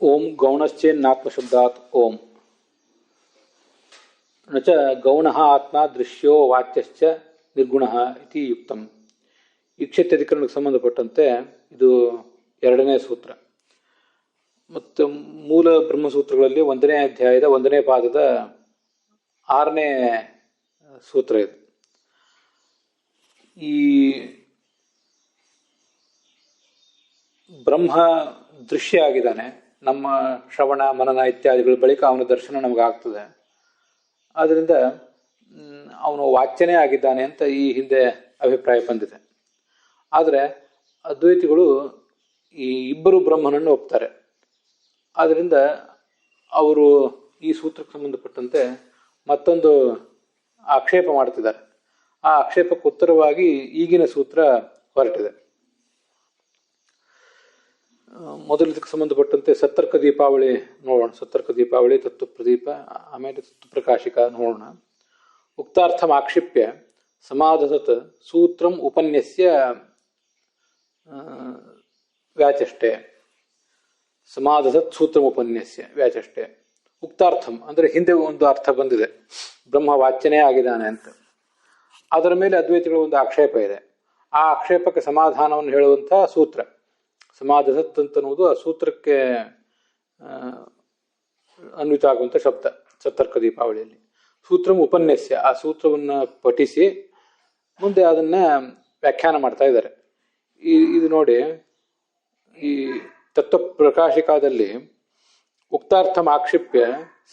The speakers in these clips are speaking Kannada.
ಓಂ ಗೌಣಶ್ಚೇನ್ನಾತ್ಮಶಬ್ದಾತ್ ಓಂ ನ ಚ ಗೌಣಃ ಆತ್ಮ ದೃಶ್ಯೋ ವಾಚ್ಯಶ್ಚ ನಿರ್ಗುಣಃ ಇತಿ ಯುಕ್ತಂ. ಈಕ್ಷತ್ಯಧಿಕರಣಕ್ಕೆ ಸಂಬಂಧಪಟ್ಟಂತೆ ಇದು ಎರಡನೇ ಸೂತ್ರ ಮತ್ತು ಮೂಲ ಬ್ರಹ್ಮಸೂತ್ರಗಳಲ್ಲಿ 1ನೇ ಅಧ್ಯಾಯದ 1ನೇ ಪಾದದ 6ನೇ ಸೂತ್ರ ಇದು. ಈ ಬ್ರಹ್ಮ ದೃಶ್ಯ ಆಗಿದ್ದಾನೆ. ನಮ್ಮ ಶ್ರವಣ ಮನನ ಇತ್ಯಾದಿಗಳ ಬಳಿಕ ಅವನ ದರ್ಶನ ನಮಗಾಗ್ತದೆ. ಆದ್ದರಿಂದ ಅವನು ವಾಚ್ಯನೇ ಆಗಿದ್ದಾನೆ ಅಂತ ಈ ಹಿಂದೆ ಅಭಿಪ್ರಾಯ ಬಂದಿದೆ. ಆದರೆ ಅದ್ವೈತಿಗಳು ಈ ಇಬ್ಬರು ಬ್ರಹ್ಮನನ್ನು ಒಪ್ತಾರೆ. ಆದ್ದರಿಂದ ಅವರು ಈ ಸೂತ್ರಕ್ಕೆ ಸಂಬಂಧಪಟ್ಟಂತೆ ಮತ್ತೊಂದು ಆಕ್ಷೇಪ ಮಾಡ್ತಿದ್ದಾರೆ. ಆ ಆಕ್ಷೇಪಕ್ಕೆ ಉತ್ತರವಾಗಿ ಈಗಿನ ಸೂತ್ರ ಹೊರಟಿದೆ. ಮೊದಲು ಇದಕ್ಕೆ ಸಂಬಂಧಪಟ್ಟಂತೆ ಸತ್ತರ್ಕ ದೀಪಾವಳಿ ನೋಡೋಣ. ಸತ್ತರ್ಕ ದೀಪಾವಳಿ, ತತ್ವ ಪ್ರದೀಪ, ಆಮೇಲೆ ತತ್ವ ಪ್ರಕಾಶಿಕ ನೋಡೋಣ. ಉಕ್ತಾರ್ಥಂ ಆಕ್ಷಿಪ್ಯ ಸಮಾಧಸತ್ ಸೂತ್ರಂ ಉಪನ್ಯಸ್ಯ ವ್ಯಾಚಷ್ಟೆ. ಸಮಾಧಸತ್ ಸೂತ್ರಂ ಉಪನ್ಯಸ್ಯ ವ್ಯಾಚಷ್ಟೆ. ಉಕ್ತಾರ್ಥಂ ಅಂದರೆ ಹಿಂದೆ ಒಂದು ಅರ್ಥ ಬಂದಿದೆ, ಬ್ರಹ್ಮ ವಾಚ್ಯನೇ ಆಗಿದ್ದಾನೆ ಅಂತ. ಅದರ ಮೇಲೆ ಅದ್ವೈತಿಗಳ ಒಂದು ಆಕ್ಷೇಪ ಇದೆ. ಆ ಆಕ್ಷೇಪಕ್ಕೆ ಸಮಾಧಾನವನ್ನು ಹೇಳುವಂತಹ ಸೂತ್ರ ಸಮಾಧಸತ್ ಅಂತನ್ನುವುದು ಆ ಸೂತ್ರಕ್ಕೆ ಅನ್ವಿತ ಆಗುವಂಥ ಶಬ್ದ ಸತ್ತರ್ಕ ದೀಪಾವಳಿಯಲ್ಲಿ. ಸೂತ್ರಂ ಉಪನ್ಯಸ್ಯ, ಆ ಸೂತ್ರವನ್ನು ಪಠಿಸಿ ಮುಂದೆ ಅದನ್ನು ವ್ಯಾಖ್ಯಾನ ಮಾಡ್ತಾ ಇದ್ದಾರೆ. ಇದು ನೋಡಿ, ಈ ತತ್ವ ಪ್ರಕಾಶಿಕಾದಲ್ಲಿ ಉಕ್ತಾರ್ಥಂ ಆಕ್ಷಿಪ್ಯ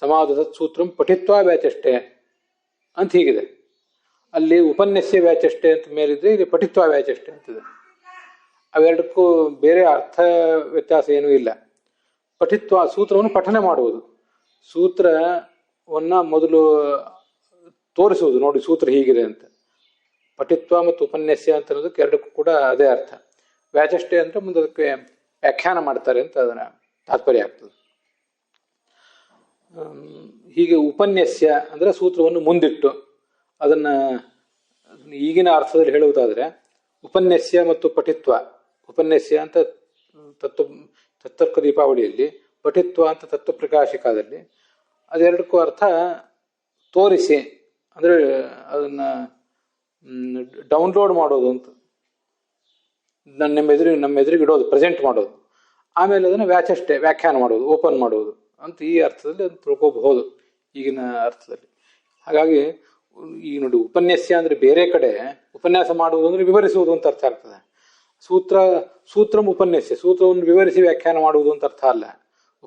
ಸಮಾಧಸತ್ ಸೂತ್ರಂ ಪಠಿತ್ವಾ ವ್ಯಾಚಷ್ಟೆ ಅಂತ ಹೀಗಿದೆ. ಅಲ್ಲಿ ಉಪನ್ಯಸ್ಯ ವ್ಯಾಚಷ್ಟೆ ಅಂತ ಮೇಲಿದ್ರೆ, ಇಲ್ಲಿ ಪಠಿತ್ವಾ ವ್ಯಾಚಷ್ಟೆ ಅಂತಿದೆ. ಅವೆರಡಕ್ಕೂ ಬೇರೆ ಅರ್ಥ ವ್ಯತ್ಯಾಸ ಏನೂ ಇಲ್ಲ. ಪಠಿತ್ವ ಸೂತ್ರವನ್ನು ಪಠನೆ ಮಾಡುವುದು, ಸೂತ್ರವನ್ನು ಮೊದಲು ತೋರಿಸುವುದು, ನೋಡಿ ಸೂತ್ರ ಹೀಗಿದೆ ಅಂತ. ಪಠಿತ್ವ ಮತ್ತು ಉಪನ್ಯಾಸ ಅಂತ ಅನ್ನೋದಕ್ಕೆ ಎರಡಕ್ಕೂ ಕೂಡ ಅದೇ ಅರ್ಥ. ವ್ಯಾಚಷ್ಟೆ ಅಂದರೆ ಮುಂದೆ ಅದಕ್ಕೆ ವ್ಯಾಖ್ಯಾನ ಮಾಡ್ತಾರೆ ಅಂತ ಅದನ್ನ ತಾತ್ಪರ್ಯ ಆಗ್ತದೆ. ಹೀಗೆ ಉಪನ್ಯಾಸ ಅಂದರೆ ಸೂತ್ರವನ್ನು ಮುಂದಿಟ್ಟು ಅದನ್ನು ಈಗಿನ ಅರ್ಥದಲ್ಲಿ ಹೇಳುವುದಾದರೆ ಉಪನ್ಯಾಸ ಮತ್ತು ಪಠಿತ್ವ, ಉಪನ್ಯಾಸ ಅಂತ ತತ್ವರ್ಕ ದೀಪಾವಳಿಯಲ್ಲಿ, ಪಠಿತ್ವ ಅಂತ ತತ್ವ ಪ್ರಕಾಶಿಕಾದಲ್ಲಿ, ಅದೆರಡಕ್ಕೂ ಅರ್ಥ ತೋರಿಸಿ ಅಂದರೆ ಅದನ್ನು ಡೌನ್ಲೋಡ್ ಮಾಡೋದು ಅಂತ, ನಮ್ಮ ಎದುರಿಗೆ ಇಡೋದು, ಪ್ರೆಸೆಂಟ್ ಮಾಡೋದು. ಆಮೇಲೆ ಅದನ್ನು ವ್ಯಾಚಷ್ಟೆ ವ್ಯಾಖ್ಯಾನ ಮಾಡೋದು, ಓಪನ್ ಮಾಡೋದು ಅಂತ ಈ ಅರ್ಥದಲ್ಲಿ ಅದನ್ನು ತಿಳ್ಕೋಬಹುದು ಈಗಿನ ಅರ್ಥದಲ್ಲಿ. ಹಾಗಾಗಿ ಈಗ ನೋಡಿ, ಉಪನ್ಯಾಸ ಅಂದರೆ ಬೇರೆ ಕಡೆ ಉಪನ್ಯಾಸ ಮಾಡುವುದು ಅಂದರೆ ವಿವರಿಸುವುದು ಅಂತ ಅರ್ಥ ಆಗ್ತದೆ. ಸೂತ್ರಂ ಉಪನ್ಯಾಸ, ಸೂತ್ರವನ್ನು ವಿವರಿಸಿ ವ್ಯಾಖ್ಯಾನ ಮಾಡುವುದು ಅಂತ ಅರ್ಥ ಅಲ್ಲ.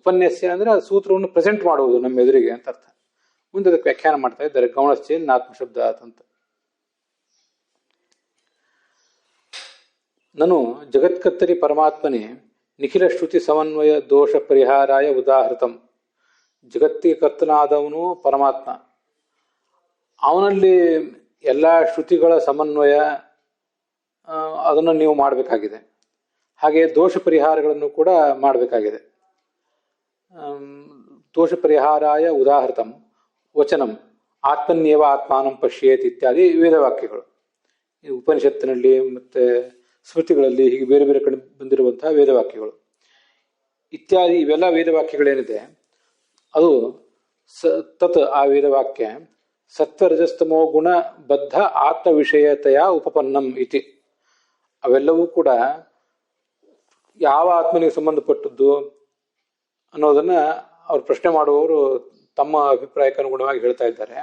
ಉಪನ್ಯಾಸ ಅಂದರೆ ಆ ಸೂತ್ರವನ್ನು ಪ್ರೆಸೆಂಟ್ ಮಾಡುವುದು ನಮ್ಮ ಎದುರಿಗೆ ಅಂತ ಅರ್ಥ. ಮುಂದೆ ಅದಕ್ಕೆ ವ್ಯಾಖ್ಯಾನ ಮಾಡ್ತಾ ಇದ್ದಾರೆ, ಗೌಣಶ್ಚೇನ್ ಆತ್ಮಶಬ್ದ ಅಂತ. ನಾನು ಜಗತ್ಕರ್ತರಿ ಪರಮಾತ್ಮನೇ ನಿಖಿಲ ಶ್ರುತಿ ಸಮನ್ವಯ ದೋಷ ಪರಿಹಾರಾಯ ಉದಾಹೃತಂ. ಜಗತ್ತಿಗೆ ಕರ್ತನಾದವನು ಪರಮಾತ್ಮ, ಅವನಲ್ಲಿ ಎಲ್ಲ ಶ್ರುತಿಗಳ ಸಮನ್ವಯ ಅದನ್ನು ನೀವು ಮಾಡಬೇಕಾಗಿದೆ. ಹಾಗೆ ದೋಷ ಪರಿಹಾರಗಳನ್ನು ಕೂಡ ಮಾಡಬೇಕಾಗಿದೆ. ದೋಷ ಪರಿಹಾರಾಯ ಉದಾಹೃತಂ ವಚನಂ ಆತ್ಮನ್ಯೇವ ಆತ್ಮಾನಂ ಪಶ್ಯೇತ್ ಇತ್ಯಾದಿ ವೇದವಾಕ್ಯಗಳು. ಈ ಉಪನಿಷತ್ತಿನಲ್ಲಿ ಮತ್ತು ಸ್ಮೃತಿಗಳಲ್ಲಿ ಹೀಗೆ ಬೇರೆ ಬೇರೆ ಕಡೆ ಬಂದಿರುವಂತಹ ವೇದವಾಕ್ಯಗಳು ಇತ್ಯಾದಿ. ಇವೆಲ್ಲ ವೇದವಾಕ್ಯಗಳೇನಿದೆ ಅದು ತತ್ ಆ ವೇದವಾಕ್ಯ ಸತ್ವರಜಸ್ತಮೋ ಗುಣ ಬದ್ಧ ಆತ್ಮ ವಿಷಯತೆಯ ಉಪಪನ್ನಂ ಇತಿ. ಅವೆಲ್ಲವೂ ಕೂಡ ಯಾವ ಆತ್ಮನಿಗೆ ಸಂಬಂಧಪಟ್ಟದ್ದು ಅನ್ನೋದನ್ನ ಅವ್ರು ಪ್ರಶ್ನೆ ಮಾಡುವವರು ತಮ್ಮ ಅಭಿಪ್ರಾಯಕ್ಕೆ ಅನುಗುಣವಾಗಿ ಹೇಳ್ತಾ ಇದ್ದಾರೆ.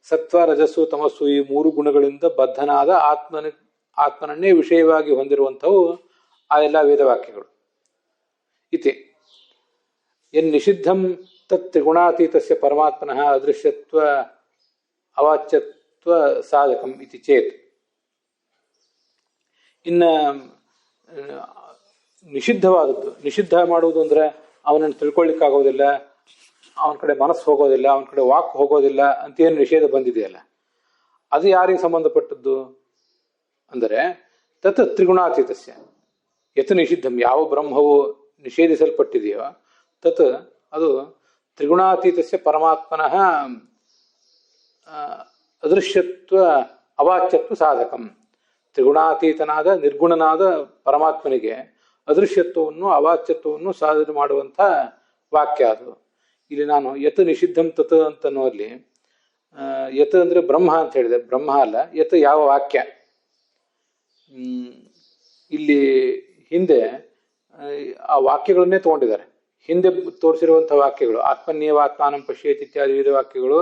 ಸತ್ವ ರಜಸ್ಸು ತಮಸ್ಸು ಈ 3 ಗುಣಗಳಿಂದ ಬದ್ಧನಾದ ಆತ್ಮನನ್ನೇ ವಿಷಯವಾಗಿ ಹೊಂದಿರುವಂಥವು ಆ ಎಲ್ಲ ವೇದವಾಕ್ಯಗಳು. ಇತಿ ಎನ್ ನಿಷಿದ್ಧಂ ತತ್ ತ್ರಿಗುಣಾತೀತಸ್ಯ ಪರಮಾತ್ಮನಃ ಅದೃಶ್ಯತ್ವ ಅವಾಚ್ಯತ್ವ ಸಾಧಕಂ ಇತಿ ಚೇತ್. ಇನ್ನು ನಿಷಿದ್ಧವಾದದ್ದು, ನಿಷಿದ್ಧ ಮಾಡುವುದು ಅಂದರೆ ಅವನನ್ನು ತಿಳ್ಕೊಳ್ಳಿಕ್ಕಾಗೋದಿಲ್ಲ, ಅವನ ಕಡೆ ಮನಸ್ಸು ಹೋಗೋದಿಲ್ಲ, ಅವನ ಕಡೆ ವಾಕ್ ಹೋಗೋದಿಲ್ಲ ಅಂತ ಏನು ನಿಷೇಧ ಬಂದಿದೆಯಲ್ಲ, ಅದು ಯಾರಿಗೆ ಸಂಬಂಧಪಟ್ಟದ್ದು ಅಂದರೆ ತತ್ ತ್ರಿಗುಣಾತೀತಸ್ಯ ಯತ್ ನಿಷಿದ್ಧಂ. ಯಾವ ಬ್ರಹ್ಮವು ನಿಷೇಧಿಸಲ್ಪಟ್ಟಿದೆಯೋ ತತ್ ಅದು ತ್ರಿಗುಣಾತೀತಸ್ಯ ಪರಮಾತ್ಮನಃ ಅದೃಶ್ಯತ್ವ ಅವಾಚ್ಯತ್ವ ಸಾಧಕಂ. ತ್ರಿಗುಣಾತೀತನಾದ ನಿರ್ಗುಣನಾದ ಪರಮಾತ್ಮನಿಗೆ ಅದೃಶ್ಯತ್ವವನ್ನು ಅವಾಚ್ಯತ್ವವನ್ನು ಸಾಧನೆ ಮಾಡುವಂಥ ವಾಕ್ಯ ಅದು. ಇಲ್ಲಿ ನಾನು ಯತ್ ನಿಷಿದ್ಧಂ ತತ್ ಅಂತನೋ ಅಲ್ಲಿ ಯತ್ ಅಂದ್ರೆ ಬ್ರಹ್ಮ ಅಂತ ಹೇಳಿದೆ, ಬ್ರಹ್ಮ ಅಲ್ಲ, ಯತ್ ಯಾವ ವಾಕ್ಯ. ಇಲ್ಲಿ ಹಿಂದೆ ಆ ವಾಕ್ಯಗಳನ್ನೇ ತಗೊಂಡಿದ್ದಾರೆ. ಹಿಂದೆ ತೋರಿಸಿರುವಂತಹ ವಾಕ್ಯಗಳು ಆತ್ಮನ್ಯೇವ ಆತ್ಮಾನಂ ಪಶ್ಯೇತ್ ಇತ್ಯಾದಿ ವಿವಿಧ ವಾಕ್ಯಗಳು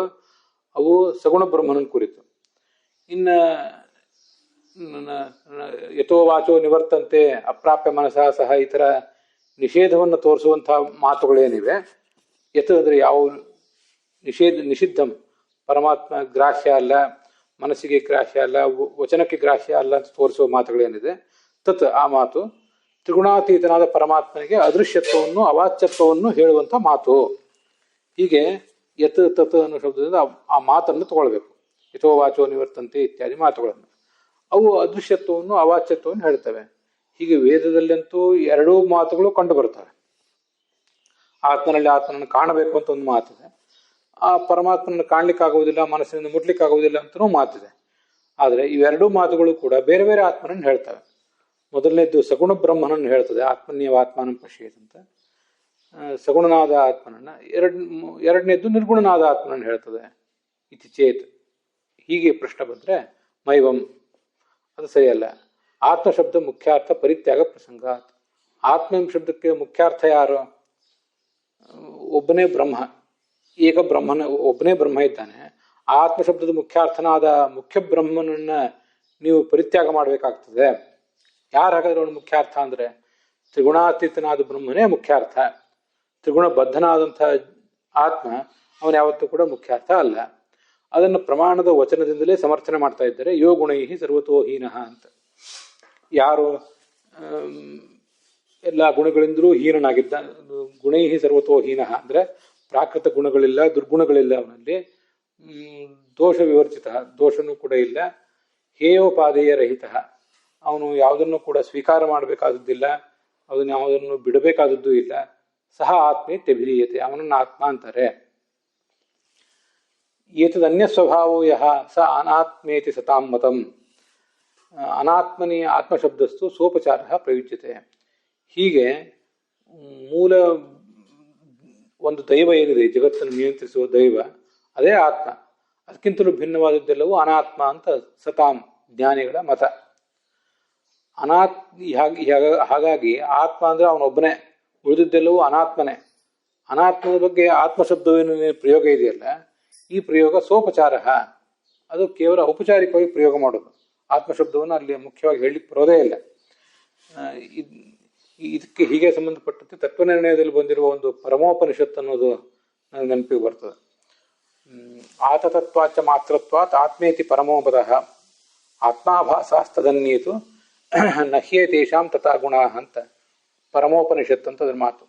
ಅವು ಸಗುಣ ಬ್ರಹ್ಮನನ್ ಕುರಿತು. ಇನ್ನ ಯಥೋ ವಾಚೋ ನಿವರ್ತಂತೆ ಅಪ್ರಾಪ್ಯ ಮನಸಾ ಸಹ ಈ ಥರ ನಿಷೇಧವನ್ನು ತೋರಿಸುವಂತಹ ಮಾತುಗಳೇನಿವೆ, ಯತ್ ಅಂದರೆ ಯಾವ ನಿಷಿದ್ಧಂ ಪರಮಾತ್ಮ ಗ್ರಾಹ್ಯ ಅಲ್ಲ, ಮನಸ್ಸಿಗೆ ಗ್ರಾಹ್ಯ ಅಲ್ಲ, ವಚನಕ್ಕೆ ಗ್ರಾಹ್ಯ ಅಲ್ಲ ಅಂತ ತೋರಿಸುವ ಮಾತುಗಳೇನಿದೆ, ತತ್ ಆ ಮಾತು ತ್ರಿಗುಣಾತೀತನಾದ ಪರಮಾತ್ಮನಿಗೆ ಅದೃಶ್ಯತ್ವವನ್ನು ಅವಾಚ್ಯತ್ವವನ್ನು ಹೇಳುವಂಥ ಮಾತು. ಹೀಗೆ ಯತ್ ತತ್ ಅನ್ನೋ ಶಬ್ದದಿಂದ ಆ ಮಾತನ್ನು ತಗೊಳ್ಬೇಕು. ಯಥೋ ವಾಚೋ ನಿವರ್ತಂತೆ ಇತ್ಯಾದಿ ಮಾತುಗಳನ್ನು ಅವು ಅದೃಶ್ಯತ್ವವನ್ನು ಅವಾಚ್ಯತ್ವವನ್ನು ಹೇಳ್ತವೆ. ಹೀಗೆ ವೇದದಲ್ಲಂತೂ ಎರಡೂ ಮಾತುಗಳು ಕಂಡು ಬರ್ತವೆ. ಆತ್ಮನಲ್ಲಿ ಆತ್ಮನನ್ನು ಕಾಣಬೇಕು ಅಂತ ಒಂದು ಮಾತಿದೆ, ಆ ಪರಮಾತ್ಮನನ್ನು ಕಾಣ್ಲಿಕ್ಕಾಗುವುದಿಲ್ಲ, ಮನಸ್ಸಿನಿಂದ ಮುಟ್ಲಿಕ್ಕಾಗುವುದಿಲ್ಲ ಅಂತನೂ ಮಾತಿದೆ. ಆದರೆ ಇವೆರಡೂ ಮಾತುಗಳು ಕೂಡ ಬೇರೆ ಬೇರೆ ಆತ್ಮನನ್ನು ಹೇಳ್ತವೆ. ಮೊದಲನೇದ್ದು ಸಗುಣ ಬ್ರಹ್ಮನನ್ನು ಹೇಳ್ತದೆ, ಆತ್ಮನ್ಯವ ಆತ್ಮಾನಂ ಪಶ್ಯೇತ್ ಅಂತ ಸಗುಣನಾದ ಆತ್ಮನನ್ನ. ಎರಡನೇದ್ದು ನಿರ್ಗುಣನಾದ ಆತ್ಮನನ್ನು ಹೇಳ್ತದೆ, ಇತಿ ಚೇತ್. ಹೀಗೆ ಪ್ರಶ್ನೆ ಬಂದರೆ ಮೈವಂ ಅದು ಸರಿಯಲ್ಲ. ಆತ್ಮ ಶಬ್ದ ಮುಖ್ಯಾರ್ಥ ಪರಿತ್ಯಾಗ ಪ್ರಸಂಗಾತ್. ಆತ್ಮ ಶಬ್ದಕ್ಕೆ ಮುಖ್ಯಾರ್ಥ ಯಾರು? ಒಬ್ಬನೇ ಬ್ರಹ್ಮ, ಏಕ ಬ್ರಹ್ಮನ, ಒಬ್ಬನೇ ಬ್ರಹ್ಮ ಇದ್ದಾನೆ. ಆತ್ಮ ಶಬ್ದದ ಮುಖ್ಯಾರ್ಥನಾದ ಮುಖ್ಯ ಬ್ರಹ್ಮನನ್ನ ನೀವು ಪರಿತ್ಯಾಗ ಮಾಡಬೇಕಾಗ್ತದೆ. ಯಾರು ಹಾಗಾದ್ರೆ ಅವನು ಮುಖ್ಯಾರ್ಥ ಅಂದರೆ ತ್ರಿಗುಣಾತೀತನಾದ ಬ್ರಹ್ಮನೇ ಮುಖ್ಯಾರ್ಥ. ತ್ರಿಗುಣ ಬದ್ಧನಾದಂಥ ಆತ್ಮ ಅವನು ಯಾವತ್ತೂ ಕೂಡ ಮುಖ್ಯಾರ್ಥ ಅಲ್ಲ. ಅದನ್ನು ಪ್ರಮಾಣದ ವಚನದಿಂದಲೇ ಸಮರ್ಥನೆ ಮಾಡ್ತಾ ಇದ್ದಾರೆ. ಯೋ ಗುಣೈಹಿ ಸರ್ವತೋ ಹೀನಃ ಅಂತ. ಯಾರು ಎಲ್ಲ ಗುಣಗಳಿಂದಲೂ ಹೀನನಾಗಿದ್ದ, ಗುಣೈಹಿ ಸರ್ವತೋ ಹೀನಃ ಅಂದರೆ ಪ್ರಾಕೃತ ಗುಣಗಳಿಲ್ಲ, ದುರ್ಗುಣಗಳಿಲ್ಲ ಅವನಲ್ಲಿ, ದೋಷ ವಿವರ್ಜಿತ, ದೋಷನೂ ಕೂಡ ಇಲ್ಲ, ಹೇಯೋಪಾದೇಯ ರಹಿತ, ಅವನು ಯಾವುದನ್ನು ಕೂಡ ಸ್ವೀಕಾರ ಮಾಡಬೇಕಾದದ್ದಿಲ್ಲ, ಅದನ್ನು ಯಾವುದನ್ನು ಬಿಡಬೇಕಾದದ್ದು ಇಲ್ಲ. ಸಹ ಆತ್ಮೇತ್ಯಭಿಧೀಯತೆ, ಅವನನ್ನು ಆತ್ಮ ಅಂತಾರೆ. ಏತದನ್ಯ ಸ್ವಭಾವೋ ಯಹ ಸ ಅನಾತ್ಮೇತಿ ಸತಾಂ ಮತಂ. ಅನಾತ್ಮನಿ ಆತ್ಮಶಬ್ದಸ್ತು ಸೋಪಚಾರ ಪ್ರಯುಜ್ಯತೆ. ಹೀಗೆ ಮೂಲ ಒಂದು ದೈವ ಏನಿದೆ, ಜಗತ್ತನ್ನು ನಿಯಂತ್ರಿಸುವ ದೈವ, ಅದೇ ಆತ್ಮ. ಅದಕ್ಕಿಂತಲೂ ಭಿನ್ನವಾದದ್ದೆಲ್ಲವೂ ಅನಾತ್ಮ ಅಂತ ಸತಾಂ ಜ್ಞಾನಿಗಳ ಮತ. ಹಾಗಾಗಿ ಆತ್ಮ ಅಂದರೆ ಅವನೊಬ್ಬನೇ, ಉಳಿದಿದ್ದೆಲ್ಲವೂ ಅನಾತ್ಮನೇ. ಅನಾತ್ಮದ ಬಗ್ಗೆ ಆತ್ಮಶಬ್ದವೇನು ಪ್ರಯೋಗ ಇದೆಯಲ್ಲ, ಈ ಪ್ರಯೋಗ ಸೋಪಚಾರ, ಅದು ಕೇವಲ ಔಪಚಾರಿಕವಾಗಿ ಪ್ರಯೋಗ ಮಾಡೋದು. ಆತ್ಮಶಬ್ದವನ್ನು ಅಲ್ಲಿ ಮುಖ್ಯವಾಗಿ ಹೇಳಲಿಕ್ಕೆ ಬರೋದೇ ಇಲ್ಲ. ಇದಕ್ಕೆ ಹೀಗೆ ಸಂಬಂಧಪಟ್ಟಂತೆ ತತ್ವನಿರ್ಣಯದಲ್ಲಿ ಬಂದಿರುವ ಒಂದು ಪರಮೋಪನಿಷತ್ ಅನ್ನೋದು ನನಗೆ ನೆನಪಿಗೆ ಬರ್ತದೆ. ಆತತತ್ವಾಚ ಮಾತ್ರತ್ವಾತ್ ಆತ್ಮೇತಿ ಪರಮೋಪದ ಆತ್ಮಾಭಾಸಾಸ್ತದನ್ಯೇತು ನಹ್ಯೇತೇಷಾಂ ತಥಾ ಗುಣಾ ಅಂತ ಪರಮೋಪನಿಷತ್ ಅಂತ ಅದ್ರ ಮಾತು.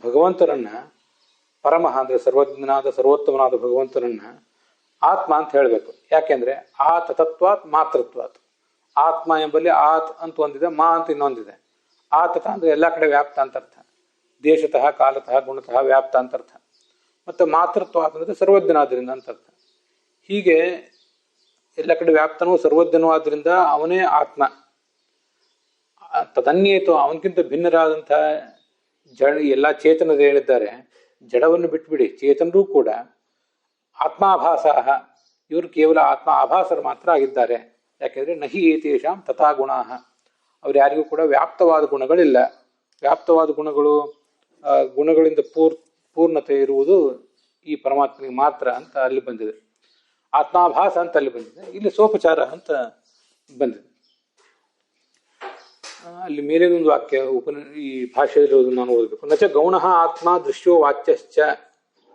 ಭಗವಂತನನ್ನ ಪರಮಃ ಅಂದರೆ ಸರ್ವಜ್ಞನಾದ ಸರ್ವೋತ್ತಮನಾದ ಭಗವಂತನನ್ನ ಆತ್ಮ ಅಂತ ಹೇಳಬೇಕು. ಯಾಕೆಂದ್ರೆ ಆತತತ್ವಾತ್ ಮಾತೃತ್ವಾತ್. ಆತ್ಮ ಎಂಬಲ್ಲಿ ಆತ್ ಅಂತ ಒಂದಿದೆ, ಮಾ ಅಂತ ಇನ್ನೊಂದಿದೆ. ಆತತ ಅಂದರೆ ಎಲ್ಲ ಕಡೆ ವ್ಯಾಪ್ತ ಅಂತ ಅರ್ಥ, ದೇಶತಃ ಕಾಲತಃ ಗುಣತಃ ವ್ಯಾಪ್ತ ಅಂತ ಅರ್ಥ. ಮತ್ತು ಮಾತೃತ್ವಾತ್ ಅಂದರೆ ಸರ್ವಜ್ಞನಾದ್ರಿಂದ ಅಂತ ಅರ್ಥ. ಹೀಗೆ ಎಲ್ಲ ಕಡೆ ವ್ಯಾಪ್ತನೂ ಸರ್ವಜ್ಞನೂ ಆದ್ರಿಂದ ಅವನೇ ಆತ್ಮ. ತದನ್ಯೇತು, ಅವನಕ್ಕಿಂತ ಭಿನ್ನರಾದಂಥ ಜಡ ಎಲ್ಲ ಚೇತನರು ಹೇಳಿದ್ದಾರೆ, ಜಡವನ್ನು ಬಿಟ್ಬಿಡಿ, ಚೇತನರೂ ಕೂಡ ಆತ್ಮಾಭಾಸಾಹ, ಇವರು ಕೇವಲ ಆತ್ಮ ಆಭಾಸರು ಮಾತ್ರ ಆಗಿದ್ದಾರೆ. ಯಾಕೆಂದರೆ ನಹಿ ಏತೇಷಾಂ ತಥಾ ಗುಣಾಹ, ಅವ್ರು ಯಾರಿಗೂ ಕೂಡ ವ್ಯಾಪ್ತವಾದ ಗುಣಗಳಿಲ್ಲ. ವ್ಯಾಪ್ತವಾದ ಗುಣಗಳಿಂದ ಪೂರ್ಣತೆ ಇರುವುದು ಈ ಪರಮಾತ್ಮನಿಗೆ ಮಾತ್ರ ಅಂತ ಅಲ್ಲಿ ಬಂದಿದೆ. ಆತ್ಮಾಭಾಸ ಅಂತ ಅಲ್ಲಿ ಬಂದಿದೆ, ಇಲ್ಲಿ ಸೋಪಚಾರ ಅಂತ ಬಂದಿದೆ. ಅಲ್ಲಿ ಮೇಲಿನೊಂದು ವಾಕ್ಯ ಈ ಭಾಷೆಯಲ್ಲಿ ನಾನು ಓದಬೇಕು. ನಚ ಗೌಣ ಆತ್ಮ ದೃಶ್ಯೋ ವಾಚ್ಯಶ್ಚ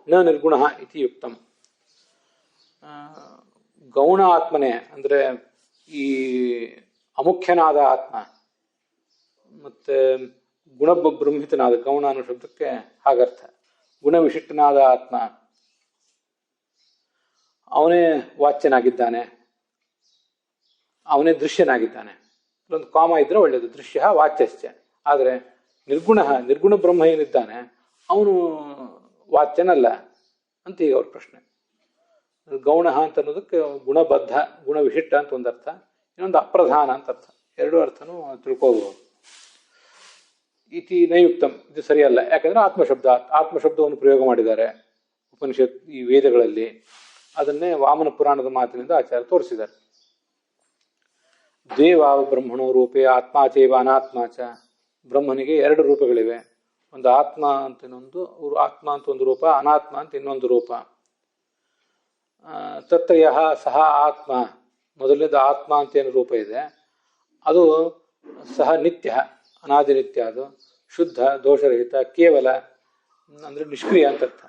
ನ ನಿರ್ಗುಣ ಇತಿ ಯುಕ್ತಂ. ಗೌಣ ಆತ್ಮನೇ ಅಂದರೆ ಈ ಅಮುಖ್ಯನಾದ ಆತ್ಮ, ಮತ್ತೆ ಗುಣಬ್ರಹ್ಮಿತನಾದ, ಗೌಣ ಅನ್ನೋ ಶಬ್ದಕ್ಕೆ ಹಾಗರ್ಥ, ಗುಣವಿಶಿಷ್ಟನಾದ ಆತ್ಮ, ಅವನೇ ವಾಚ್ಯನಾಗಿದ್ದಾನೆ, ಅವನೇ ದೃಶ್ಯನಾಗಿದ್ದಾನೆ. ಒಂದು ಕಾಮ ಇದ್ರೆ ಒಳ್ಳೆಯದು, ದೃಶ್ಯ ವಾಚ್ಯಶ್ಚ. ಆದರೆ ನಿರ್ಗುಣ ಬ್ರಹ್ಮ ಏನಿದ್ದಾನೆ ಅವನು ವಾಚ್ಯನಲ್ಲ ಅಂತ ಈಗ ಅವ್ರ ಪ್ರಶ್ನೆ. ಗೌಣ ಅಂತ ಅನ್ನೋದಕ್ಕೆ ಗುಣಬದ್ಧ, ಗುಣವಿಶಿಷ್ಟ ಅಂತ ಒಂದು ಅರ್ಥ, ಇನ್ನೊಂದು ಅಪ್ರಧಾನ ಅಂತ ಅರ್ಥ. ಎರಡೂ ಅರ್ಥನೂ ತಿಳ್ಕೋಬಹುದು. ಇತಿ ನಯುಕ್ತಂ, ಇದು ಸರಿಯಲ್ಲ. ಯಾಕಂದ್ರೆ ಆತ್ಮಶಬ್ದವನ್ನು ಪ್ರಯೋಗ ಮಾಡಿದ್ದಾರೆ ಉಪನಿಷತ್ ಈ ವೇದಗಳಲ್ಲಿ. ಅದನ್ನೇ ವಾಮನ ಪುರಾಣದ ಮಾತಿನಿಂದ ಆಚಾರ್ಯ ತೋರಿಸಿದ್ದಾರೆ. ದ್ವೇವಾವ ಬ್ರಹ್ಮಣೋ ರೂಪೇ ಆತ್ಮಾಚೈವ ಅನಾತ್ಮಾಚ. ಬ್ರಹ್ಮನಿಗೆ ಎರಡು ರೂಪಗಳಿವೆ. ಒಂದು ಆತ್ಮ ಅಂತ ಆತ್ಮ ಅಂತ ಒಂದು ರೂಪ, ಅನಾತ್ಮ ಅಂತ ಇನ್ನೊಂದು ರೂಪ. ತತ್ರ ಯಹ ಸಹ ಆತ್ಮ, ಮೊದಲನೇದು ಆತ್ಮ ಅಂತ ಏನು ರೂಪ ಇದೆ ಅದು ಸಹ ನಿತ್ಯ, ಅನಾದಿ ನಿತ್ಯ, ಅದು ಶುದ್ಧ ದೋಷರಹಿತ ಕೇವಲ ಅಂದ್ರೆ ನಿಷ್ಕ್ರಿಯ ಅಂತ ಅರ್ಥ.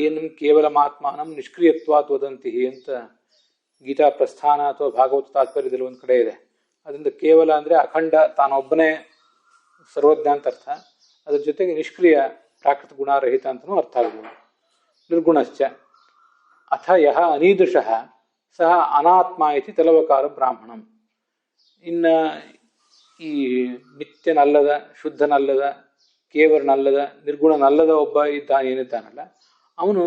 ಏನು ಕೇವಲ ಆತ್ಮಾನಂ ನಿಷ್ಕ್ರಿಯತ್ವಾತ್ ವದಂತಿ ಅಂತ ಗೀತಾ ಪ್ರಸ್ಥಾನ ಅಥವಾ ಭಾಗವತ ತಾತ್ಪರ್ಯದಲ್ಲಿ ಒಂದು ಕಡೆ ಇದೆ. ಅದರಿಂದ ಕೇವಲ ಅಂದ್ರೆ ಅಖಂಡ, ತಾನೊಬ್ಬನೇ ಸರ್ವಜ್ಞ ಅಂತ ಅರ್ಥ. ಅದ್ರ ಜೊತೆಗೆ ನಿಷ್ಕ್ರಿಯ ಪ್ರಾಕೃತ ಗುಣರಹಿತ ಅಂತನೂ ಅರ್ಥ ಆಗ್ಬೋದು. ನಿರ್ಗುಣಶ್ಚ ಅಥ ಯಹ ಅನೀದೃಶಃ ಸಹ ಅನಾತ್ಮ ಇತಿ ತಲವಕಾರ ಬ್ರಾಹ್ಮಣಂ. ಇನ್ನು ಈ ನಿತ್ಯನಲ್ಲದ, ಶುದ್ಧನಲ್ಲದ, ಕೇವಲನಲ್ಲದ, ನಿರ್ಗುಣನಲ್ಲದ ಒಬ್ಬ ಏನಿದ್ದಾನಲ್ಲ ಅವನು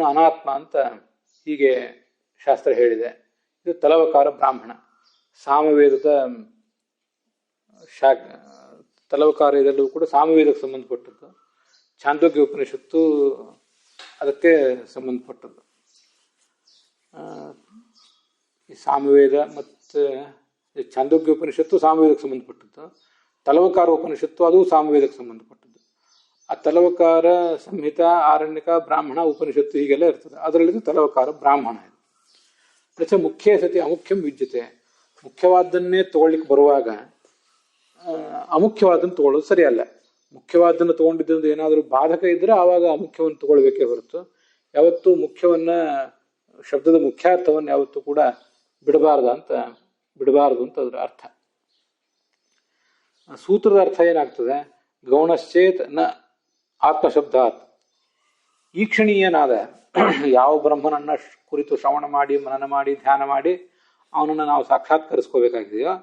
ಅನಾತ್ಮ ಅಂತ ಹೀಗೆ ಶಾಸ್ತ್ರ ಹೇಳಿದೆ. ಇದು ತಲವಕಾರ ಬ್ರಾಹ್ಮಣ. ಸಾಮವೇದದ ತಲವಕಾರ ಇದೆಲ್ಲವೂ ಕೂಡ ಸಾಮವೇದಕ್ಕೆ ಸಂಬಂಧಪಟ್ಟದ್ದು. ಛಾಂದೋಗ್ಯ ಉಪನಿಷತ್ತು ಅದಕ್ಕೆ ಸಂಬಂಧಪಟ್ಟದ್ದು. ಈ ಸಾಮವೇದ ಮತ್ತು ಛಾಂದೋಗ್ಯ ಉಪನಿಷತ್ತು ಸಾಮವೇದಕ್ಕೆ ಸಂಬಂಧಪಟ್ಟದ್ದು. ತಲವಕಾರ ಉಪನಿಷತ್ತು ಅದು ಸಾಮವೇದಕ್ಕೆ ಸಂಬಂಧಪಟ್ಟದ್ದು. ಆ ತಲವಕಾರ ಸಂಹಿತ, ಆರಣ್ಯಕ, ಬ್ರಾಹ್ಮಣ, ಉಪನಿಷತ್ತು ಹೀಗೆಲ್ಲ ಇರ್ತದೆ. ಅದರಲ್ಲಿ ತಲವಕಾರ ಬ್ರಾಹ್ಮಣ ಇದು. ಪ್ರಚ ಮುಖ್ಯ ಸತಿ ಅಮುಖ್ಯಂ ವಿದ್ಯತೆ. ಮುಖ್ಯವಾದ್ದನ್ನೇ ತಗೊಳ್ಳಿಕ್ಕೆ ಬರುವಾಗ ಅಮುಖ್ಯವಾದನ್ನು ತಗೊಳ್ಳೋದು ಸರಿಯಲ್ಲ. ಮುಖ್ಯವಾದನ್ನು ತಗೊಂಡಿದ್ದರಿಂದ ಏನಾದರೂ ಬಾಧಕ ಇದ್ರೆ ಆವಾಗ ಅಮುಖ್ಯವನ್ನು ತಗೊಳ್ಬೇಕೇ ಹೊರತು ಯಾವತ್ತೂ ಮುಖ್ಯವನ್ನ, ಶಬ್ದದ ಮುಖ್ಯಾರ್ಥವನ್ನು ಯಾವತ್ತೂ ಕೂಡ ಬಿಡಬಾರ್ದು ಅಂತ ಅದರ ಅರ್ಥ. ಸೂತ್ರದ ಅರ್ಥ ಏನಾಗ್ತದೆ? ಗೌಣಶ್ಚೇತ್ ನ ಆತ್ಮಶಬ್ದಾತ್. ಈಕ್ಷಣೀಯನಾದ ಯಾವ ಬ್ರಹ್ಮನನ್ನ ಕುರಿತು ಶ್ರವಣ ಮಾಡಿ, ಮನನ ಮಾಡಿ, ಧ್ಯಾನ ಮಾಡಿ ಅವನನ್ನು ನಾವು ಸಾಕ್ಷಾತ್ಕರಿಸ್ಕೋಬೇಕಾಗಿದೆಯೋ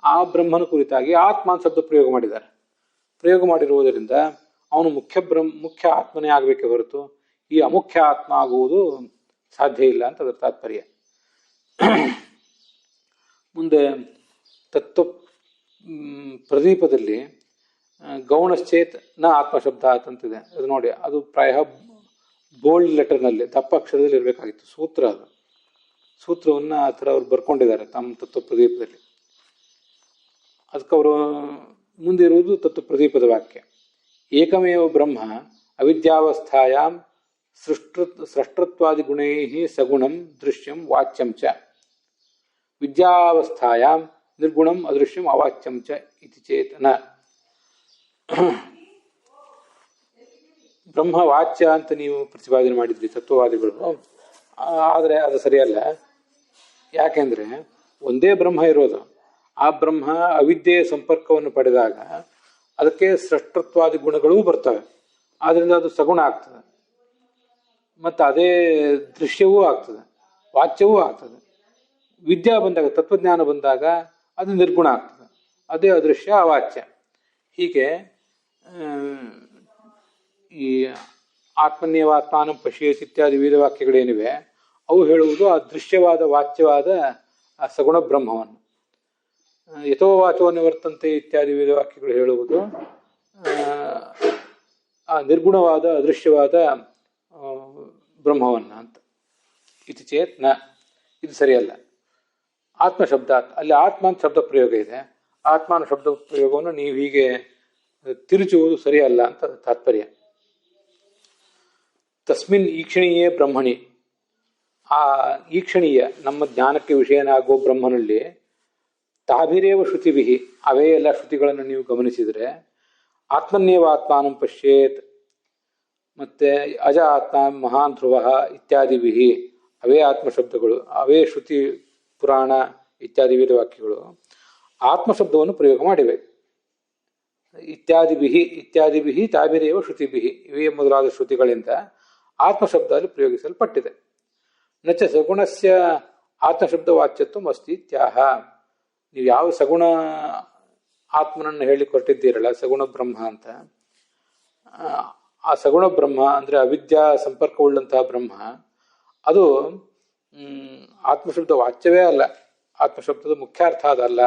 ಆ ಬ್ರಹ್ಮನ ಕುರಿತಾಗಿ ಆತ್ಮ ಅಂತ ಶಬ್ದ ಪ್ರಯೋಗ ಮಾಡಿದ್ದಾರೆ. ಪ್ರಯೋಗ ಮಾಡಿರುವುದರಿಂದ ಅವನು ಮುಖ್ಯ ಆತ್ಮನೇ ಆಗಬೇಕೇ ಹೊರತು ಈ ಅಮುಖ್ಯ ಆತ್ಮ ಆಗುವುದು ಸಾಧ್ಯ ಇಲ್ಲ ಅಂತ ಅದರ ತಾತ್ಪರ್ಯ. ಮುಂದೆ ತತ್ವ ಪ್ರದೀಪದಲ್ಲಿ ಗೌಣಶ್ಚೇತ್ ನ ಆತ್ಮಶಬ್ದ ಅಂತಿದೆ. ಅದು ನೋಡಿ, ಅದು ಪ್ರಾಯ ಬೋಲ್ಡ್ ಲೆಟರ್ನಲ್ಲಿ ದಪ್ಪ ಅಕ್ಷರದಲ್ಲಿ ಇರಬೇಕಾಗಿತ್ತು. ಸೂತ್ರವನ್ನು ಆ ಥರ ಅವ್ರು ಬರ್ಕೊಂಡಿದ್ದಾರೆ ತಮ್ಮ ತತ್ವ ಪ್ರದೀಪದಲ್ಲಿ. ಅದಕ್ಕೆ ಅವರು ಮುಂದೆ ಇರುವುದು ತತ್ವ ಪ್ರದೀಪದ ವಾಕ್ಯ. ಏಕಮೇವ ಬ್ರಹ್ಮ ಅವಿದ್ಯಾವಸ್ಥಾಯಾಂ ಸೃಷ್ಟತ್ವಾದಿ ಗುಣೈ ಸಗುಣಂ ದೃಶ್ಯಂ ವಾಚ್ಯಂ ಚ ವಿದ್ಯಾವಸ್ಥಾಯಾಂ ನಿರ್ಗುಣಂ ಅದೃಶ್ಯಂ ಅವಾಚ್ಯಂ ಚ ಇತಿ ಚೇತನ. ಬ್ರಹ್ಮ ವಾಚ್ಯ ಅಂತ ನೀವು ಪ್ರತಿಪಾದನೆ ಮಾಡಿದ್ರಿ ತತ್ವವಾದಿಗಳು, ಆದರೆ ಅದು ಸರಿಯಲ್ಲ. ಯಾಕೆಂದ್ರೆ ಒಂದೇ ಬ್ರಹ್ಮ ಇರೋದು. ಆ ಬ್ರಹ್ಮ ಅವಿದ್ಯೆಯ ಸಂಪರ್ಕವನ್ನು ಪಡೆದಾಗ ಅದಕ್ಕೆ ಸೃಷ್ಟತ್ವಾದಿ ಗುಣಗಳೂ ಬರ್ತವೆ. ಆದ್ರಿಂದ ಅದು ಸಗುಣ ಆಗ್ತದೆ, ಮತ್ತು ಅದೇ ದೃಶ್ಯವೂ ಆಗ್ತದೆ, ವಾಚ್ಯವೂ ಆಗ್ತದೆ. ವಿದ್ಯಾ ಬಂದಾಗ, ತತ್ವಜ್ಞಾನ ಬಂದಾಗ ಅದು ನಿರ್ಗುಣ ಆಗ್ತದೆ, ಅದೇ ಅದೃಶ್ಯ ಅವಾಚ್ಯ. ಹೀಗೆ ಈ ಆತ್ಮನ್ಯವಾತ್ಮಾನಂ ಪಶ್ಯೇತ್ ಇತ್ಯಾದಿ ವೇದವಾಕ್ಯಗಳೇನಿವೆ ಅವು ಹೇಳುವುದು ಆ ದೃಶ್ಯವಾದ ವಾಚ್ಯವಾದ ಆ ಸಗುಣ ಬ್ರಹ್ಮವನ್ನು. ಯಥೋ ವಾಚೋ ನಿವರ್ತಂತೆ ಇತ್ಯಾದಿ ವೇದವಾಕ್ಯಗಳು ಹೇಳುವುದು ಆ ನಿರ್ಗುಣವಾದ ಅದೃಶ್ಯವಾದ ಬ್ರಹ್ಮವನ್ನ ಅಂತ. ಇತಿ ಚೇತ್ ನ, ಇದು ಸರಿಯಲ್ಲ. ಆತ್ಮಶಬ್ದ, ಅಲ್ಲಿ ಆತ್ಮ ಅಂತ ಶಬ್ದ ಪ್ರಯೋಗ ಇದೆ. ಆತ್ಮನ ಶಬ್ದ ಪ್ರಯೋಗವನ್ನು ನೀವು ಹೀಗೆ ತಿರುಚುವುದು ಸರಿಯಲ್ಲ ಅಂತ ತಾತ್ಪರ್ಯ. ತಸ್ಮಿನ್ ಈಕ್ಷಣೀಯೇ ಬ್ರಹ್ಮಣಿ, ಆ ಈಕ್ಷಣೀಯ ನಮ್ಮ ಜ್ಞಾನಕ್ಕೆ ವಿಷಯನಾಗುವ ಬ್ರಹ್ಮನಲ್ಲಿ ತಾಭಿರೇವ ಶ್ರುತಿವಿಹಿ, ಅವೇ ಎಲ್ಲ ಶ್ರುತಿಗಳನ್ನು ನೀವು ಗಮನಿಸಿದರೆ ಆತ್ಮನ್ಯೇವ ಆತ್ಮಾನಂ ಪಶ್ಯೇತ್, ಮತ್ತೆ ಅಜ ಆತ್ಮ ಮಹಾನ್ ಧ್ರುವ ಇತ್ಯಾದಿವಿಹಿ, ಅವೇ ಆತ್ಮಶಬ್ದಗಳು, ಅವೇ ಶ್ರುತಿ ಪುರಾಣ ಇತ್ಯಾದಿ ವೇದವಾಕ್ಯಗಳು ಆತ್ಮಶಬ್ದವನ್ನು ಪ್ರಯೋಗ ಮಾಡಿವೆ. ಇತ್ಯಾದಿಭಿಹಿ ತಾಭಿರೇವ ಶ್ರುತಿಭಿಹಿ, ಇವೇ ಮೊದಲಾದ ಶ್ರುತಿಗಳಿಂದ ಆತ್ಮಶಬ್ದದಲ್ಲಿ ಪ್ರಯೋಗಿಸಲ್ಪಟ್ಟಿದೆ. ನಚ ಸಗುಣಸ್ಯ ಆತ್ಮಶಬ್ದ ವಾಚ್ಯತ್ವ ಅಸ್ತಿ ಇತ್ಯಾಹ. ನೀವು ಯಾವ ಸಗುಣ ಆತ್ಮನನ್ನು ಹೇಳಿ ಕೊಟ್ಟಿದ್ದೀರಲ್ಲ, ಸಗುಣ ಬ್ರಹ್ಮ ಅಂತ, ಆ ಸಗುಣ ಬ್ರಹ್ಮ ಅಂದರೆ ಅವಿದ್ಯಾ ಸಂಪರ್ಕವುಳ್ಳಂತಹ ಬ್ರಹ್ಮ, ಅದು ಆತ್ಮಶಬ್ದ ವಾಚ್ಯವೇ ಅಲ್ಲ, ಆತ್ಮಶಬ್ದದ ಮುಖ್ಯಾರ್ಥ ಅದಲ್ಲ.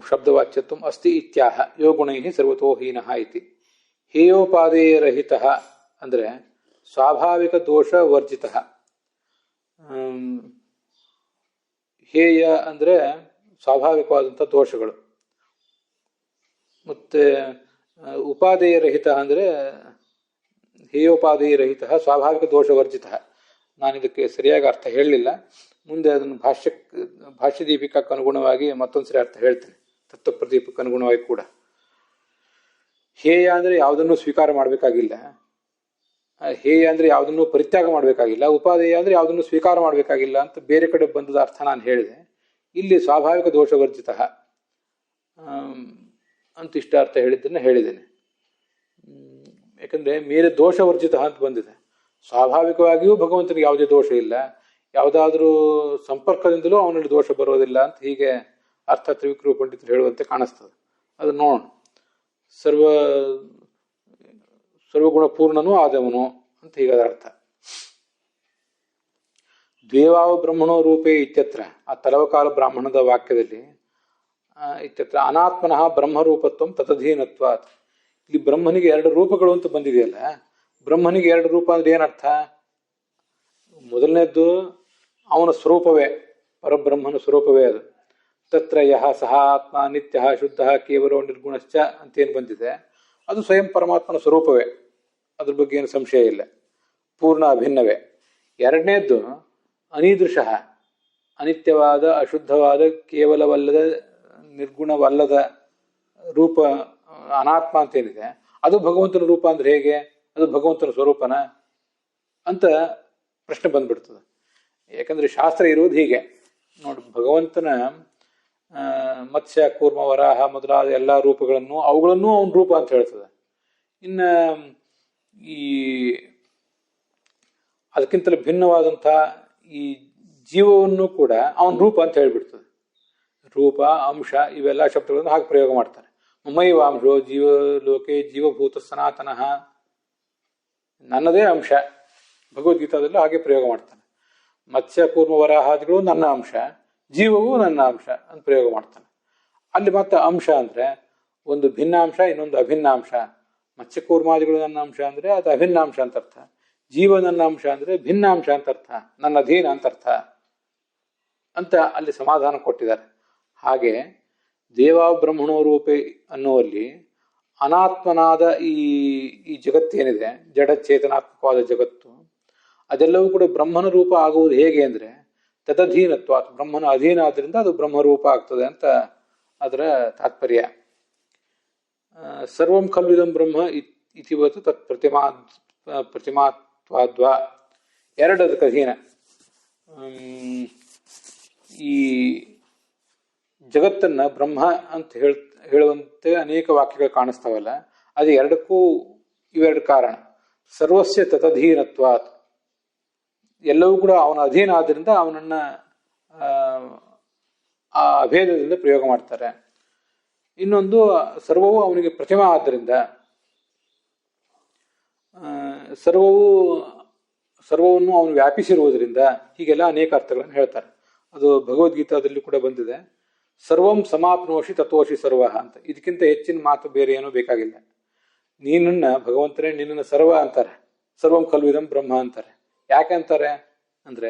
ಶಬ್ದವಾಚ್ಯತ್ವಂ ಅಸ್ತಿ ಇತ್ಯಾಹ ಯೋ ಗುಣೈಃ ಸರ್ವತೋ ಹೀನಃ ಇತಿ. ಹೇಯೋಪಾದೇಯರಹಿತಃ ಅಂದರೆ ಸ್ವಾಭಾವಿಕ ದೋಷ ವರ್ಜಿತಃ. ಹೇಯ ಅಂದರೆ ಸ್ವಾಭಾವಿಕವಾದಂಥ ದೋಷಗಳು. ಮತ್ತೆ ಉಪಾದೇಯರಹಿತ ಅಂದರೆ ಹೇಯೋಪಾದೇಯರಹಿತ ಸ್ವಾಭಾವಿಕ ದೋಷವರ್ಜಿತ. ನಾನು ಇದಕ್ಕೆ ಸರಿಯಾಗಿ ಅರ್ಥ ಹೇಳಲಿಲ್ಲ, ಮುಂದೆ ಅದನ್ನು ಭಾಷ್ಯ ದೀಪಿಕಕ್ಕೆ ಅನುಗುಣವಾಗಿ ಮತ್ತೊಂದು ಸರಿ ಅರ್ಥ ಹೇಳ್ತೇನೆ, ತತ್ವಪ್ರದೀಪಕ್ಕೆ ಅನುಗುಣವಾಗಿ ಕೂಡ. ಹೇಯ ಅಂದರೆ ಯಾವುದನ್ನು ಸ್ವೀಕಾರ ಮಾಡಬೇಕಾಗಿಲ್ಲ, ಹೇಯ ಅಂದರೆ ಯಾವುದನ್ನು ಪರಿತ್ಯಾಗ ಮಾಡಬೇಕಾಗಿಲ್ಲ, ಉಪಾದೇಯ ಅಂದರೆ ಯಾವುದನ್ನು ಸ್ವೀಕಾರ ಮಾಡಬೇಕಾಗಿಲ್ಲ ಅಂತ ಬೇರೆ ಕಡೆ ಬಂದದ ಅರ್ಥ ನಾನು ಹೇಳಿದೆ. ಇಲ್ಲಿ ಸ್ವಾಭಾವಿಕ ದೋಷವರ್ಜಿತ ಅಂತ ಇಷ್ಟ ಅರ್ಥ ಹೇಳಿದ್ದನ್ನು ಹೇಳಿದ್ದೇನೆ. ಯಾಕಂದರೆ ಮೇಲೆ ದೋಷವರ್ಜಿತ ಅಂತ ಬಂದಿದೆ. ಸ್ವಾಭಾವಿಕವಾಗಿಯೂ ಭಗವಂತನಿಗೆ ಯಾವುದೇ ದೋಷ ಇಲ್ಲ, ಯಾವುದಾದ್ರೂ ಸಂಪರ್ಕದಿಂದಲೂ ಅವನಲ್ಲಿ ದೋಷ ಬರೋದಿಲ್ಲ ಅಂತ ಹೀಗೆ ಅರ್ಥ ತ್ರಿವಿಕ್ರಮ ಪಂಡಿತರು ಹೇಳುವಂತೆ ಕಾಣಿಸ್ತದೆ. ಅದು ನೋಡೋಣ. ಸರ್ವಗುಣ ಪೂರ್ಣನೂ ಆದವನು ಅಂತ ಹೀಗಾದ ಅರ್ಥ. ದ್ವೇವಾವ ಬ್ರಹ್ಮಣೋ ರೂಪೇ ಇತ್ಯತ್ರ, ಆ ತಲವಕಾಲ ಬ್ರಾಹ್ಮಣದ ವಾಕ್ಯದಲ್ಲಿ ಇತ್ಯತ್ರ ಅನಾತ್ಮನಃ ಬ್ರಹ್ಮರೂಪತ್ವ ತತಧೀನತ್ವಾತ್. ಇಲ್ಲಿ ಬ್ರಹ್ಮನಿಗೆ ಎರಡು ರೂಪಗಳು ಅಂತ ಬಂದಿದೆಯಲ್ಲ, ಬ್ರಹ್ಮನಿಗೆ ಎರಡು ರೂಪ ಅಂದ್ರೆ ಏನರ್ಥ? ಮೊದಲನೇದ್ದು ಅವನ ಸ್ವರೂಪವೇ, ಪರಬ್ರಹ್ಮನ ಸ್ವರೂಪವೇ ಅದು. ತತ್ರ ಯಹ ಸಹ ಆತ್ಮ ನಿತ್ಯ ಶುದ್ಧ ಕೇವಲೋ ನಿರ್ಗುಣಶ್ಚ ಅಂತೇನು ಬಂದಿದೆ ಅದು ಸ್ವಯಂ ಪರಮಾತ್ಮನ ಸ್ವರೂಪವೇ, ಅದ್ರ ಬಗ್ಗೆ ಏನು ಸಂಶಯ ಇಲ್ಲ, ಪೂರ್ಣ ಅಭಿನ್ನವೇ. ಎರಡನೇದ್ದು ಅನೀದೃಶಃ, ಅನಿತ್ಯವಾದ ಅಶುದ್ಧವಾದ ಕೇವಲವಲ್ಲದ ನಿರ್ಗುಣವಲ್ಲದ ರೂಪ ಅನಾತ್ಮ ಅಂತೇನಿದೆ ಅದು ಭಗವಂತನ ರೂಪ ಅಂದ್ರೆ ಹೇಗೆ? ಅದು ಭಗವಂತನ ಸ್ವರೂಪನ ಅಂತ ಪ್ರಶ್ನೆ ಬಂದ್ಬಿಡ್ತದೆ. ಯಾಕಂದ್ರೆ ಶಾಸ್ತ್ರ ಇರುವುದು ಹೀಗೆ ನೋಡಿ, ಭಗವಂತನ ಮತ್ಸ್ಯ ಕೂರ್ಮ ವರಾಹ ಮೊದಲಾದ ಎಲ್ಲ ರೂಪಗಳನ್ನು ಅವುಗಳನ್ನೂ ಅವನ ರೂಪ ಅಂತ ಹೇಳ್ತದೆ. ಇನ್ನು ಈ ಅದಕ್ಕಿಂತಲೂ ಭಿನ್ನವಾದಂಥ ಈ ಜೀವವನ್ನು ಕೂಡ ಅವನ ರೂಪ ಅಂತ ಹೇಳ್ಬಿಡ್ತದೆ. ರೂಪ ಅಂಶ ಇವೆಲ್ಲ ಶಬ್ದಗಳನ್ನು ಹಾಗೆ ಪ್ರಯೋಗ ಮಾಡ್ತಾರೆ. ಮಮೈವಾಂಶೋ ಜೀವಲೋಕೆ ಜೀವಭೂತ ಸನಾತನಃ, ನನ್ನದೇ ಅಂಶ, ಭಗವದ್ಗೀತಾದಲ್ಲೂ ಹಾಗೆ ಪ್ರಯೋಗ ಮಾಡ್ತಾನೆ. ಮತ್ಸ್ಯ ಕೂರ್ಮ ವರಾಹಾದಿಗಳು ನನ್ನ ಅಂಶ, ಜೀವವು ನನ್ನ ಅಂಶ ಅಂತ ಪ್ರಯೋಗ ಮಾಡ್ತಾನೆ. ಅಲ್ಲಿ ಮತ್ತೆ ಅಂಶ ಅಂದ್ರೆ ಒಂದು ಭಿನ್ನಾಂಶ, ಇನ್ನೊಂದು ಅಭಿನ್ನಾಂಶ. ಮತ್ಸ್ಯ ಕೂರ್ಮಾದಿಗಳು ನನ್ನ ಅಂಶ ಅಂದ್ರೆ ಅದು ಅಭಿನ್ನಾಂಶ ಅಂತ ಅರ್ಥ, ಜೀವ ನನ್ನ ಅಂಶ ಅಂದ್ರೆ ಭಿನ್ನಾಂಶ ಅಂತ ಅರ್ಥ, ನನ್ನ ಅಧೀನ ಅಂತ ಅರ್ಥ ಅಂತ ಅಲ್ಲಿ ಸಮಾಧಾನ ಕೊಟ್ಟಿದ್ದಾರೆ. ಹಾಗೆ ದೇವಾ ಬ್ರಹ್ಮಣೋ ರೂಪೆ ಅನ್ನುವಲ್ಲಿ ಅನಾತ್ಮನಾದ ಈ ಜಗತ್ತೇನಿದೆ, ಜಡಚೇತನಾತ್ಮಕವಾದ ಜಗತ್ತು, ಅದೆಲ್ಲವೂ ಕೂಡ ಬ್ರಹ್ಮನ ರೂಪ ಆಗುವುದು ಹೇಗೆ ಅಂದರೆ ತದಧೀನತ್ವ, ಬ್ರಹ್ಮನ ಅಧೀನ ಆದ್ರಿಂದ ಅದು ಬ್ರಹ್ಮರೂಪ ಆಗ್ತದೆ ಅಂತ ಅದರ ತಾತ್ಪರ್ಯ. ಸರ್ವಂ ಖಲ್ವಿದಂ ಬ್ರಹ್ಮ ಇತಿವತ್ತು ತತ್ ಪ್ರತಿಮಾತ್ವಾದ್ವಾ, ಎರಡದಕ್ಕೆ ಅಧೀನ. ಈ ಜಗತ್ತನ್ನ ಬ್ರಹ್ಮ ಅಂತ ಹೇಳುವಂತೆ ಅನೇಕ ವಾಕ್ಯಗಳು ಕಾಣಿಸ್ತಾವಲ್ಲ, ಅದು ಎರಡಕ್ಕೂ ಇವೆರಡು ಕಾರಣ. ಸರ್ವಸ್ಯ ತದಧೀನತ್ವಾತ್, ಎಲ್ಲವೂ ಕೂಡ ಅವನ ಅಧೀನ ಆದ್ದರಿಂದ ಅವನನ್ನ ಆ ಅಭೇದದಿಂದ ಪ್ರಯೋಗ ಮಾಡ್ತಾರೆ. ಇನ್ನೊಂದು ಸರ್ವವು ಅವನಿಗೆ ಪ್ರತಿಮಾ ಆದ್ದರಿಂದ, ಸರ್ವವನ್ನು ಅವನು ವ್ಯಾಪಿಸಿರುವುದರಿಂದ, ಹೀಗೆಲ್ಲ ಅನೇಕ ಅರ್ಥಗಳನ್ನು ಹೇಳ್ತಾರೆ. ಅದು ಭಗವದ್ಗೀತಾದಲ್ಲಿ ಕೂಡ ಬಂದಿದೆ. ಸರ್ವಂ ಸಮಾಪ್ನೋಷಿ ತತ್ವೋಷಿ ಸರ್ವ ಅಂತ. ಇದಕ್ಕಿಂತ ಹೆಚ್ಚಿನ ಮಾತು ಬೇರೆ ಏನೂ ಬೇಕಾಗಿಲ್ಲ. ನೀನನ್ನ ಭಗವಂತನೇ ನಿನ್ನನ್ನು ಸರ್ವ ಅಂತಾರೆ, ಸರ್ವಂ ಖಲ್ವಿದಂ ಬ್ರಹ್ಮ ಅಂತಾರೆ. ಯಾಕೆ ಅಂತಾರೆ ಅಂದ್ರೆ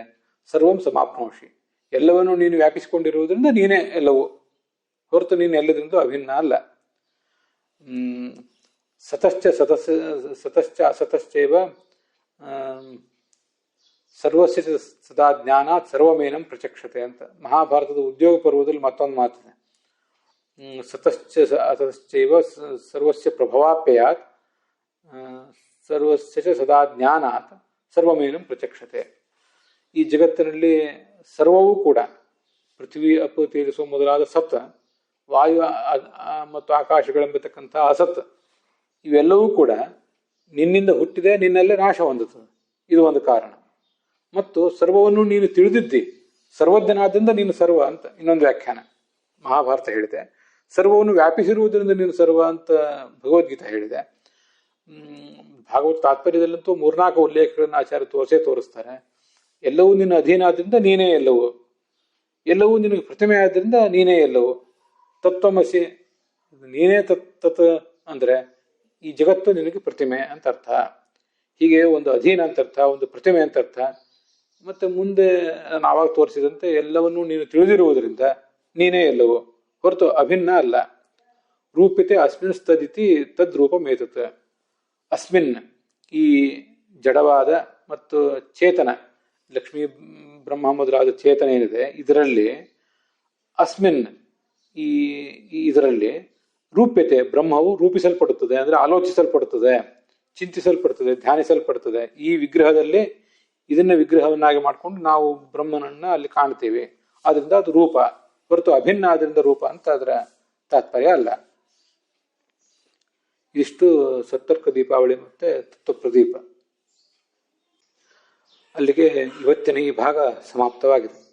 ಸರ್ವಂ ಸಮಾಪ್ನೋಷಿ, ಎಲ್ಲವನ್ನೂ ನೀನು ವ್ಯಾಪಿಸಿಕೊಂಡಿರುವುದರಿಂದ ನೀನೇ ಎಲ್ಲವೂ, ಹೊರತು ನೀನು ಎಲ್ಲದರಿಂದ ಅಭಿನ್ನ ಅಲ್ಲ. ಸತಶ್ಚ ಅಸತಶ್ಚೈವ ಸರ್ವಸ್ಯ ಸದಾ ಜ್ಞಾನಾತ್ ಸರ್ವಮೇನಂ ಪ್ರಚಕ್ಷತೆ ಅಂತ ಮಹಾಭಾರತದ ಉದ್ಯೋಗ ಪರ್ವದಲ್ಲಿ ಮತ್ತೊಂದು ಮಾತಿದೆ. ಸತಶ್ಚ ಅಸತಶ್ಚೈವ ಸರ್ವಸ್ಯ ಪ್ರಭವಾಪ್ಯಯಾತ್ ಸರ್ವಸ್ಯ ಸದಾ ಜ್ಞಾನಾತ್ ಸರ್ವಮೇನಂ ಪ್ರಚಕ್ಷತೆ. ಈ ಜಗತ್ತಿನಲ್ಲಿ ಸರ್ವವೂ ಕೂಡ ಪೃಥ್ವಿ, ಅಪ್ಪು, ತೇಜಸ್ಸು ಮೊದಲಾದ ಸತ್, ವಾಯು ಮತ್ತು ಆಕಾಶಗಳೆಂಬತಕ್ಕಂಥ ಅಸತ್, ಇವೆಲ್ಲವೂ ಕೂಡ ನಿನ್ನಿಂದ ಹುಟ್ಟಿದೆ, ನಿನ್ನಲ್ಲೇ ನಾಶ ಹೊಂದುತ್ತದೆ. ಇದು ಒಂದು ಕಾರಣ. ಮತ್ತು ಸರ್ವವನ್ನು ನೀನು ತಿಳಿದಿದ್ದಿ, ಸರ್ವಜ್ಞನಾದ್ರಿಂದ ನೀನು ಸರ್ವ ಅಂತ ಇನ್ನೊಂದು ವ್ಯಾಖ್ಯಾನ ಮಹಾಭಾರತ ಹೇಳಿದೆ. ಸರ್ವವನ್ನು ವ್ಯಾಪಿಸಿರುವುದರಿಂದ ನೀನು ಸರ್ವ ಅಂತ ಭಗವದ್ಗೀತಾ ಹೇಳಿದೆ. ಭಾಗವತ ತಾತ್ಪರ್ಯದಲ್ಲಂತೂ 3-4 ಉಲ್ಲೇಖಗಳನ್ನು ಆಚಾರ್ಯ ತೋರಿಸ್ತಾರೆ. ಎಲ್ಲವೂ ನಿನ್ನ ಅಧೀನ ಆದ್ರಿಂದ ನೀನೇ ಎಲ್ಲವೂ, ಎಲ್ಲವೂ ನಿನಗೆ ಪ್ರತಿಮೆ ಆದ್ರಿಂದ ನೀನೇ ಎಲ್ಲವೂ. ತತ್ವಮಸಿ, ನೀನೇ ತತ್ ಅಂದ್ರೆ ಈ ಜಗತ್ತು ನಿನಗೆ ಪ್ರತಿಮೆ ಅಂತ ಅರ್ಥ. ಹೀಗೆ ಒಂದು ಅಧೀನ ಅಂತ ಅರ್ಥ, ಒಂದು ಪ್ರತಿಮೆ ಅಂತ ಅರ್ಥ. ಮತ್ತೆ ಮುಂದೆ ನಾವಾಗ ತೋರಿಸಿದಂತೆ ಎಲ್ಲವನ್ನೂ ನೀನು ತಿಳಿದಿರುವುದರಿಂದ ನೀನೇ ಎಲ್ಲವೂ, ಹೊರತು ಅಭಿನ್ನ ಅಲ್ಲ. ರೂಪಿತೆ ಅಸ್ಮಿನ್ ತದಿತಿ ತದ್ರೂಪ ಮೇತತ್. ಅಸ್ಮಿನ್ ಈ ಜಡವಾದ ಮತ್ತು ಚೇತನ, ಲಕ್ಷ್ಮೀ ಬ್ರಹ್ಮ ಮೊದಲಾದ ಚೇತನ ಏನಿದೆ ಇದರಲ್ಲಿ, ಅಸ್ಮಿನ್ ಈ ಇದರಲ್ಲಿ ರೂಪ್ಯತೆ, ಬ್ರಹ್ಮವು ರೂಪಿಸಲ್ಪಡುತ್ತದೆ ಅಂದ್ರೆ ಆಲೋಚಿಸಲ್ಪಡುತ್ತದೆ, ಚಿಂತಿಸಲ್ಪಡುತ್ತದೆ, ಧ್ಯಾನಿಸಲ್ಪಡುತ್ತದೆ. ಈ ವಿಗ್ರಹದಲ್ಲಿ ಇದನ್ನ ವಿಗ್ರಹವನ್ನಾಗಿ ಮಾಡಿಕೊಂಡು ನಾವು ಬ್ರಹ್ಮನನ್ನ ಅಲ್ಲಿ ಕಾಣ್ತೇವೆ. ಆದ್ರಿಂದ ಅದು ರೂಪ, ಹೊರತು ಅಭಿನ್ನ ಆದ್ರಿಂದ ರೂಪ ಅಂತ ಅದರ ತಾತ್ಪರ್ಯ ಅಲ್ಲ. ಇಷ್ಟು ಸತ್ತರ್ಕ ದೀಪಾವಳಿ ಮತ್ತೆ ತತ್ವಪ್ರದೀಪ. ಅಲ್ಲಿಗೆ ಇವತ್ತಿನ ಈ ಭಾಗ ಸಮಾಪ್ತವಾಗಿದೆ.